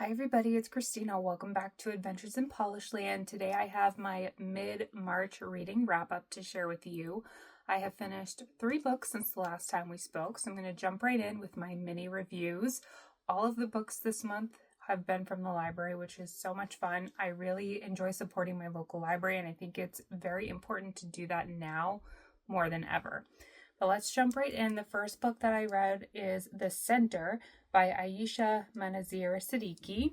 Hi everybody, it's Christina. Welcome back to Adventures in Polish Land. Today I have my mid-March reading wrap-up to share with you. I have finished 3 books since the last time we spoke, so I'm going to jump right in with my mini reviews. All of the books this month have been from the library, which is so much fun. I really enjoy supporting my local library, and I think it's very important to do that now more than ever. But let's jump right in. The first book that I read is The Center by Ayesha, Manazir, Siddiqi.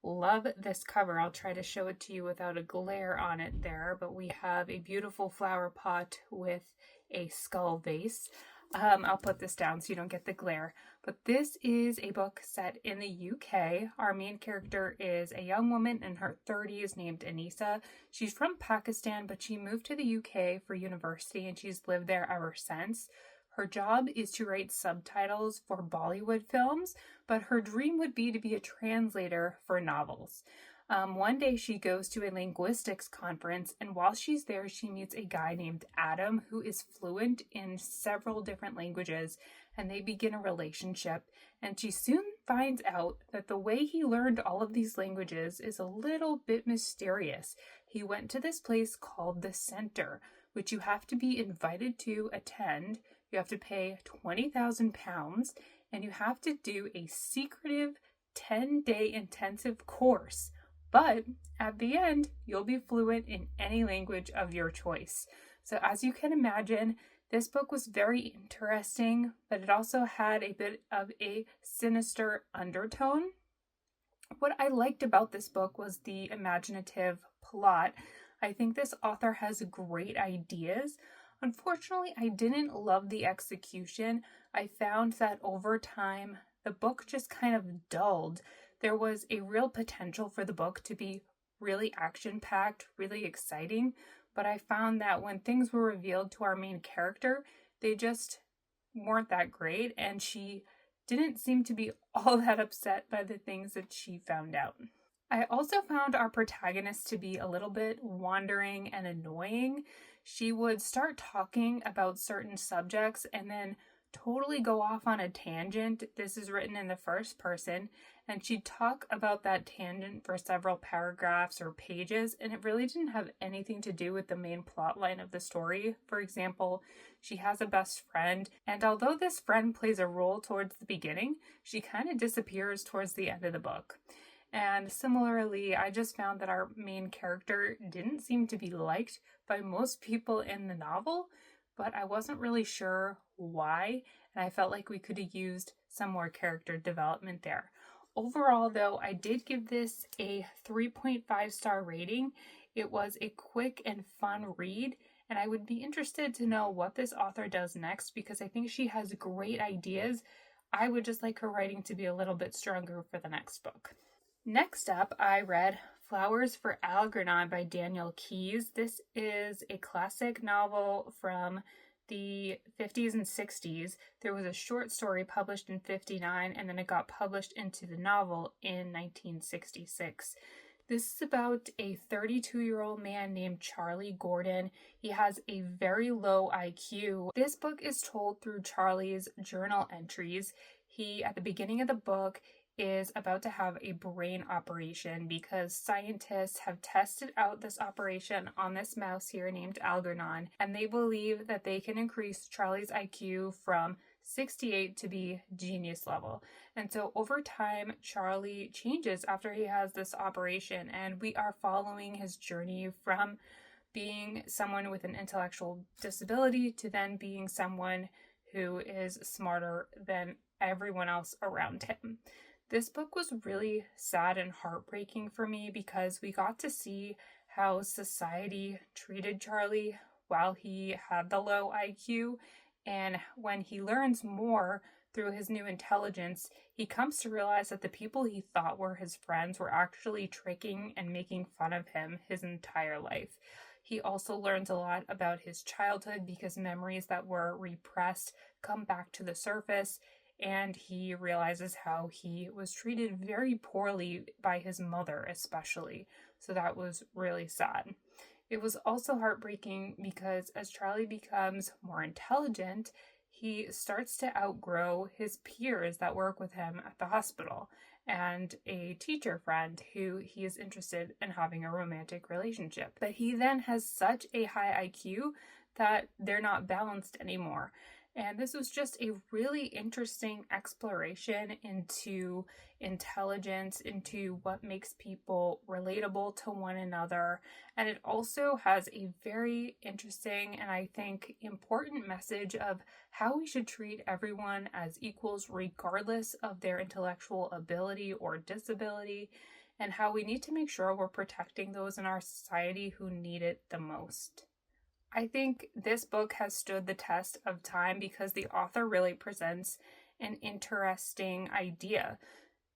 Love this cover. I'll try to show it to you without a glare on it there, but we have a beautiful flower pot with a skull vase. I'll put this down so you don't get the glare. But this is a book set in the UK. Our main character is a young woman in her 30s named Anisa. She's from Pakistan, but she moved to the UK for university and she's lived there ever since. Her job is to write subtitles for Bollywood films, but her dream would be to be a translator for novels. One day she goes to a linguistics conference, and while she's there, she meets a guy named Adam who is fluent in several different languages, and they begin a relationship. And she soon finds out that the way he learned all of these languages is a little bit mysterious. He went to this place called the Center, which you have to be invited to attend. You have to pay £20,000, and you have to do a secretive 10-day intensive course. But at the end, you'll be fluent in any language of your choice. So as you can imagine, this book was very interesting, but it also had a bit of a sinister undertone. What I liked about this book was the imaginative plot. I think this author has great ideas. Unfortunately, I didn't love the execution. I found that over time, the book just kind of dulled. There was a real potential for the book to be really action-packed, really exciting, but I found that when things were revealed to our main character, they just weren't that great, and she didn't seem to be all that upset by the things that she found out. I also found our protagonist to be a little bit wandering and annoying. She would start talking about certain subjects and then totally go off on a tangent. This is written in the first person, and she'd talk about that tangent for several paragraphs or pages, and it really didn't have anything to do with the main plot line of the story. For example, she has a best friend, and although this friend plays a role towards the beginning, she kind of disappears towards the end of the book. And similarly, I just found that our main character didn't seem to be liked by most people in the novel, but I wasn't really sure why, and I felt like we could have used some more character development there. Overall, though, I did give this a 3.5-star rating. It was a quick and fun read, and I would be interested to know what this author does next because I think she has great ideas. I would just like her writing to be a little bit stronger for the next book. Next up, I read Flowers for Algernon by Daniel Keyes. This is a classic novel from the 50s and 60s. There was a short story published in 59, and then it got published into the novel in 1966. This is about a 32-year-old man named Charlie Gordon. He has a very low IQ. This book is told through Charlie's journal entries. He, at the beginning of the book, is about to have a brain operation because scientists have tested out this operation on this mouse here named Algernon, and they believe that they can increase Charlie's IQ from 68 to be genius level. And so over time, Charlie changes after he has this operation, and we are following his journey from being someone with an intellectual disability to then being someone who is smarter than everyone else around him. This book was really sad and heartbreaking for me because we got to see how society treated Charlie while he had the low IQ, and when he learns more through his new intelligence, he comes to realize that the people he thought were his friends were actually tricking and making fun of him his entire life. He also learns a lot about his childhood because memories that were repressed come back to the surface, and he realizes how he was treated very poorly by his mother especially. So that was really sad. It was also heartbreaking because as Charlie becomes more intelligent, he starts to outgrow his peers that work with him at the hospital. and a teacher friend who he is interested in having a romantic relationship. But he then has such a high IQ that they're not balanced anymore. And this was just a really interesting exploration into intelligence, into what makes people relatable to one another. And it also has a very interesting and I think important message of how we should treat everyone as equals regardless of their intellectual ability or disability, and how we need to make sure we're protecting those in our society who need it the most. I think this book has stood the test of time because the author really presents an interesting idea.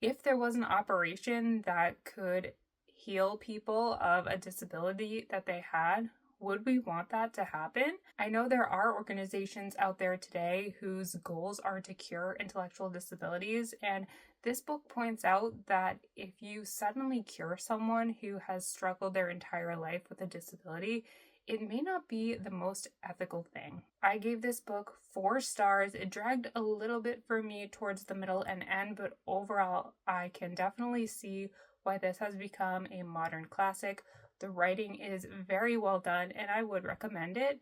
If there was an operation that could heal people of a disability that they had, would we want that to happen? I know there are organizations out there today whose goals are to cure intellectual disabilities, and this book points out that if you suddenly cure someone who has struggled their entire life with a disability, it may not be the most ethical thing. I gave this book 4 stars. It dragged a little bit for me towards the middle and end, but overall, I can definitely see why this has become a modern classic. The writing is very well done, and I would recommend it.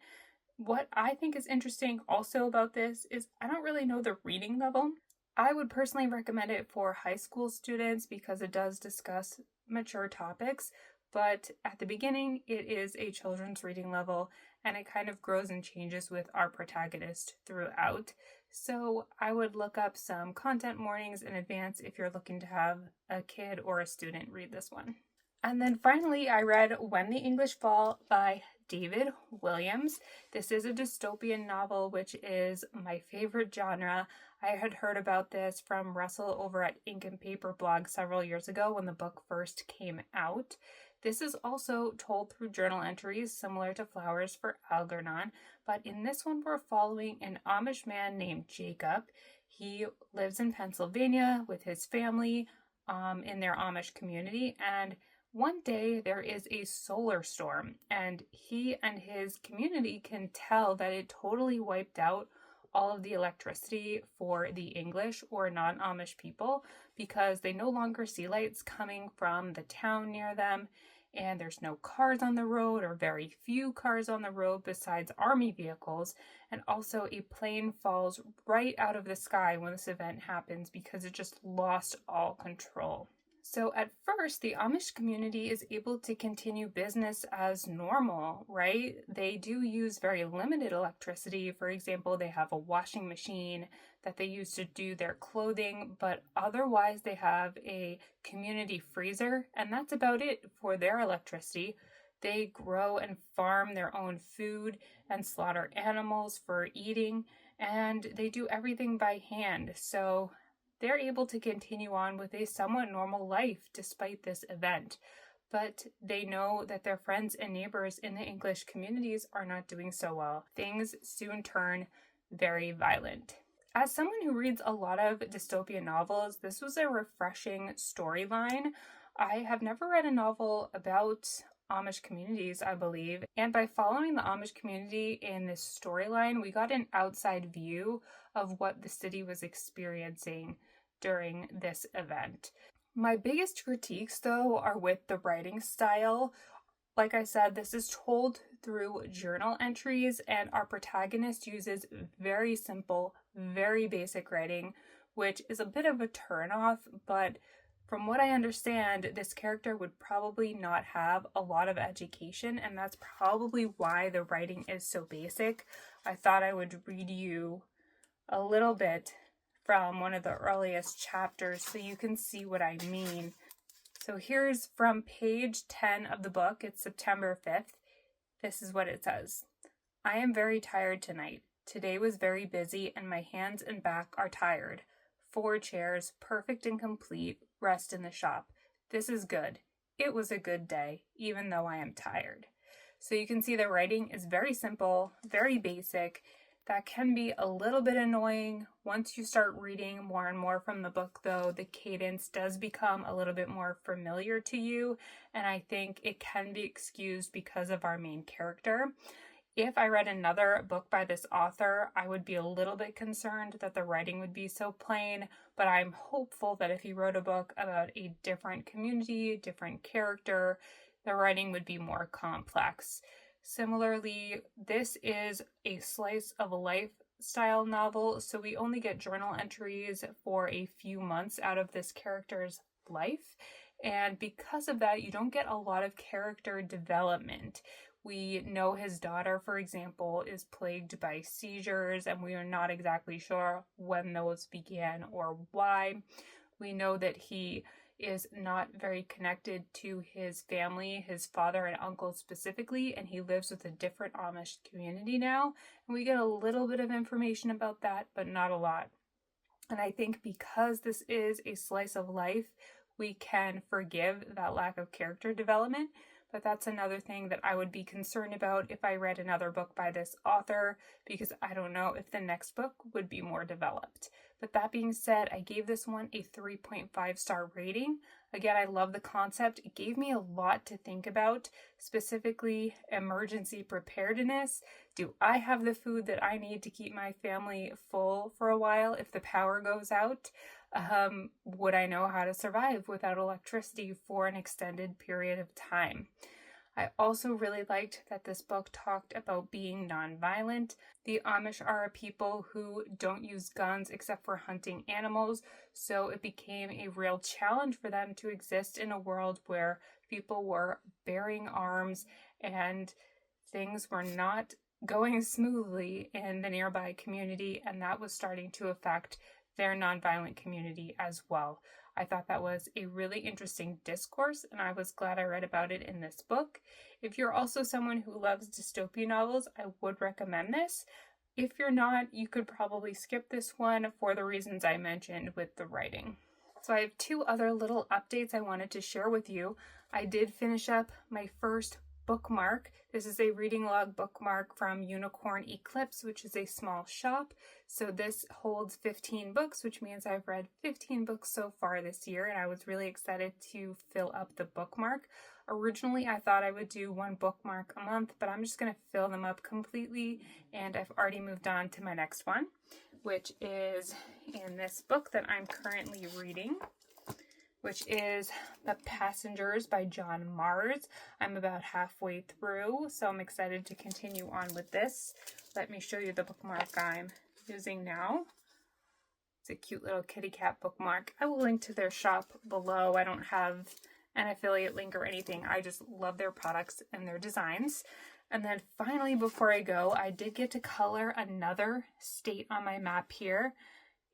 What I think is interesting also about this is I don't really know the reading level. I would personally recommend it for high school students because it does discuss mature topics, but at the beginning, it is a children's reading level, and it kind of grows and changes with our protagonist throughout. So I would look up some content warnings in advance if you're looking to have a kid or a student read this one. And then finally, I read When the English Fall by David Williams. This is a dystopian novel, which is my favorite genre. I had heard about this from Russell over at Ink and Paper blog several years ago when the book first came out. This is also told through journal entries similar to Flowers for Algernon, but in this one we're following an Amish man named Jacob. He lives in Pennsylvania with his family in their Amish community, and one day there is a solar storm, and he and his community can tell that it totally wiped out all of the electricity for the English or non-Amish people because they no longer see lights coming from the town near them, and there's no cars on the road or very few cars on the road besides army vehicles, and also a plane falls right out of the sky when this event happens because it just lost all control. So at first, the Amish community is able to continue business as normal, right? They do use very limited electricity. For example, they have a washing machine that they use to do their clothing, but otherwise they have a community freezer, and that's about it for their electricity. They grow and farm their own food and slaughter animals for eating, and they do everything by hand. So they're able to continue on with a somewhat normal life despite this event. But they know that their friends and neighbors in the English communities are not doing so well. Things soon turn very violent. As someone who reads a lot of dystopian novels, this was a refreshing storyline. I have never read a novel about Amish communities, I believe, and by following the Amish community in this storyline, we got an outside view of what the city was experiencing during this event. My biggest critiques, though, are with the writing style. Like I said, this is told through journal entries, and our protagonist uses very simple, very basic writing, which is a bit of a turnoff, but from what I understand, this character would probably not have a lot of education, and that's probably why the writing is so basic. I thought I would read you a little bit from one of the earliest chapters so you can see what I mean. So here's from page 10 of the book. It's September 5th. This is what it says. I am very tired tonight. Today was very busy and my hands and back are tired. 4 chairs, perfect and complete, rest in the shop. This is good. It was a good day, even though I am tired. So you can see the writing is very simple, very basic. That can be a little bit annoying. Once you start reading more and more from the book, though, the cadence does become a little bit more familiar to you, and I think it can be excused because of our main character. If I read another book by this author, I would be a little bit concerned that the writing would be so plain, but I'm hopeful that if he wrote a book about a different community, different character, the writing would be more complex. Similarly, this is a slice of life style novel, so we only get journal entries for a few months out of this character's life, and because of that, you don't get a lot of character development. We know his daughter, for example, is plagued by seizures, and we are not exactly sure when those began or why. We know that he is not very connected to his family, his father and uncle specifically, and he lives with a different Amish community now. And we get a little bit of information about that, but not a lot. And I think because this is a slice of life, we can forgive that lack of character development. But that's another thing that I would be concerned about if I read another book by this author, because I don't know if the next book would be more developed. But that being said, I gave this one a 3.5 star rating. Again, I love the concept. It gave me a lot to think about, specifically emergency preparedness. Do I have the food that I need to keep my family full for a while if the power goes out? Would I know how to survive without electricity for an extended period of time? I also really liked that this book talked about being nonviolent. The Amish are a people who don't use guns except for hunting animals, so it became a real challenge for them to exist in a world where people were bearing arms and things were not going smoothly in the nearby community, and that was starting to affect their nonviolent community as well. I thought that was a really interesting discourse, and I was glad I read about it in this book. If you're also someone who loves dystopian novels, I would recommend this. If you're not, you could probably skip this one for the reasons I mentioned with the writing. So I have two other little updates I wanted to share with you. I did finish up my first bookmark. This is a reading log bookmark from Unicorn Eclipse, which is a small shop. So this holds 15 books, which means I've read 15 books so far this year, and I was really excited to fill up the bookmark. Originally, I thought I would do one bookmark a month, but I'm just going to fill them up completely, and I've already moved on to my next one, which is in this book that I'm currently reading, which is The Passengers by John Mars. I'm about halfway through, so I'm excited to continue on with this. Let me show you the bookmark I'm using now. It's a cute little kitty cat bookmark. I will link to their shop below. I don't have an affiliate link or anything. I just love their products and their designs. And then finally, before I go, I did get to color another state on my map here.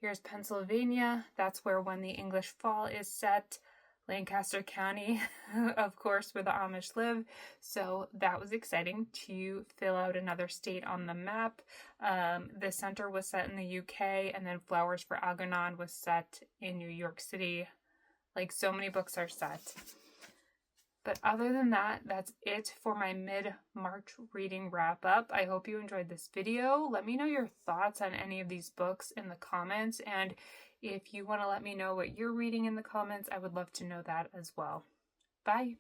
Here's Pennsylvania. That's where When the English Fall is set. Lancaster County, of course, where the Amish live. So that was exciting to fill out another state on the map. The center was set in the UK, and then Flowers for Algernon was set in New York City. Like so many books are set. But other than that, that's it for my mid-March reading wrap-up. I hope you enjoyed this video. Let me know your thoughts on any of these books in the comments, and if you want to let me know what you're reading in the comments, I would love to know that as well. Bye!